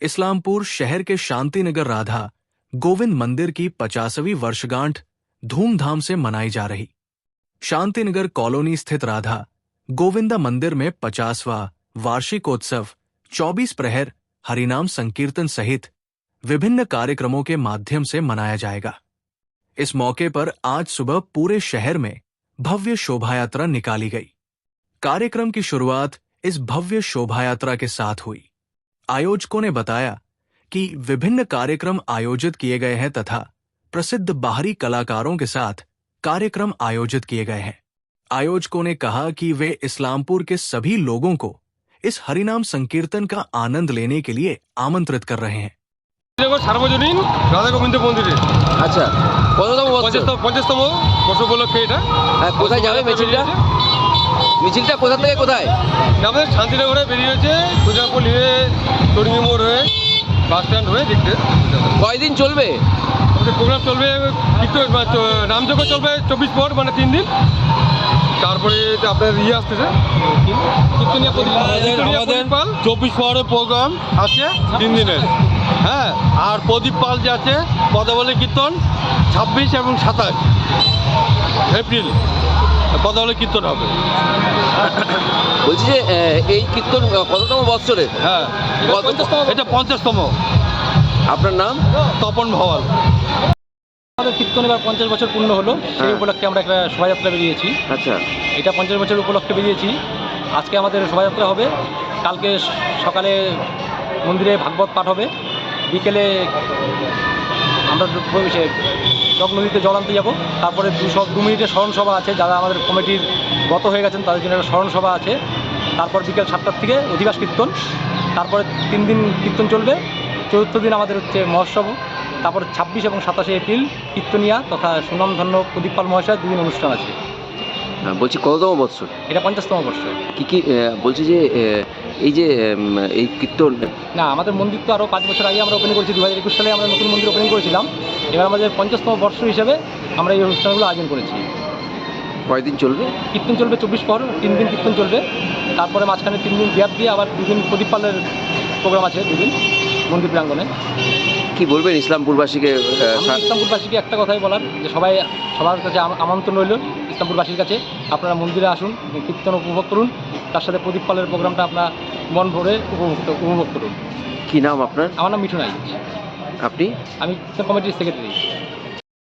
इस्लामपुर शहर के शांतिनगर राधा गोविंद मंदिर की 50वीं वर्षगांठ धूमधाम से मनाई जा रही। शांतिनगर कॉलोनी स्थित राधा गोविंदा मंदिर में 50वां वार्षिकोत्सव 24 प्रहर हरिनाम संकीर्तन सहित विभिन्न कार्यक्रमों के माध्यम से मनाया जाएगा। इस मौके पर आज सुबह पूरे शहर में भव्य शोभायात्रा निकाली गई। कार्यक्रम की शुरुआत इस भव्य शोभायात्रा के साथ हुई। आयोजकों ने बताया कि विभिन्न कार्यक्रम आयोजित किए गए हैं तथा प्रसिद्ध बाहरी कलाकारों के साथ कार्यक्रम आयोजित किए गए हैं। आयोजकों ने कहा कि वे इस्लामपुर के सभी लोगों को इस हरिनाम संकीर्तन का आनंद लेने के लिए आमंत्रित कर रहे हैं। सार्वजनीन राधा गोविंद मंदिरे আচ্ছা কততম বছর 50তম বর্ষ উপলক্ষে এটা কোথায় যাবে মিছিলটা কোথা থেকে কোথায় আমাদের শান্তিনগরে বেরিয়েছে সুজাপুর নিয়ে টরিঙ্গি মোড় হয়ে বাস স্ট্যান্ড হয়ে দেখতে কয়দিন চলবে আমাদের প্রোগ্রাম চলবে নামযোগ্য চলবে 24 পর মানে 3 দিন। তারপরে আপনার আসতেছে আমাদের 24 পরের প্রোগ্রাম আছে 3 দিনের। হ্যাঁ, আর প্রদীপ পাল যে আছে পদাবলী কীর্তন 26 এবং 27 এপ্রিল পদাবলী কীর্তন হবে। বলছি যে এই কীর্তন কততম বৎসরে? হ্যাঁ, এটা 50তম। আপনার নাম? তপন ভাওয়াল। আমাদের কীর্তন এবার 50 বছর পূর্ণ হলো, সেই উপলক্ষে আমরা একটা শোভাযাত্রা বেরিয়েছি। আচ্ছা, এটা 50 বছর উপলক্ষে বেরিয়েছি। আজকে আমাদের শোভাযাত্রা হবে, কালকে সকালে মন্দিরে ভাগবত পাঠ হবে, বিকেলে আমরা চক নদীতে জল আনতে যাবো। তারপরে 2 মিনিটের স্মরণ সভা আছে, যারা আমাদের কমিটির গত হয়ে গেছেন তাদের জন্য একটা স্মরণ সভা আছে। তারপর বিকেল 7টার থেকে অধিবাস কীর্তন, তারপরে 3 দিন কীর্তন চলবে। চতুর্থ দিন আমাদের হচ্ছে মহোৎসব। তারপর 26 এবং 27 এপ্রিল কীর্তনিয়া তথা সুনামধন্য প্রদীপ পাল মহাশয়ের 2 দিন অনুষ্ঠান আছে। বলছি কততম বৎসর? এটা 50তম বর্ষ। কি বলছি যে এই যে এই কীর্তন না, আমাদের মন্দির তো আরও 5 বছর আগে আমরা ওপেনিং করেছি। 2021 সালে আমরা নতুন মন্দির ওপেনিং করেছিলাম। এবার আমাদের 50তম বর্ষ হিসেবে আমরা এই অনুষ্ঠানগুলো আয়োজন করেছি। কয়দিন চলবে? কীর্তন চলবে 24 পর, 3 দিন কীর্তন চলবে। তারপরে মাঝখানে 3 দিন গ্যাপ দিয়ে আবার 2 দিন প্রদীপ পালের প্রোগ্রাম আছে, 2 দিন মন্দির প্রাঙ্গণে। কি বলবেন ইসলামপুরবাসীকে? ইসলামপুরবাসীকে একটা কথাই বলার, যে সবার কাছে আমন্ত্রণ রইল ইসলামপুরবাসীর কাছে, আপনারা মন্দিরে আসুন, কীর্তন উপভোগ করুন, তার সাথে প্রদীপ পালের প্রোগ্রামটা আপনার মন ভরে উপভোগ করুন। কি নাম আপনার? আমার নাম মিঠুন আইচ। আপনি? আমি কমিটির সেক্রেটারি।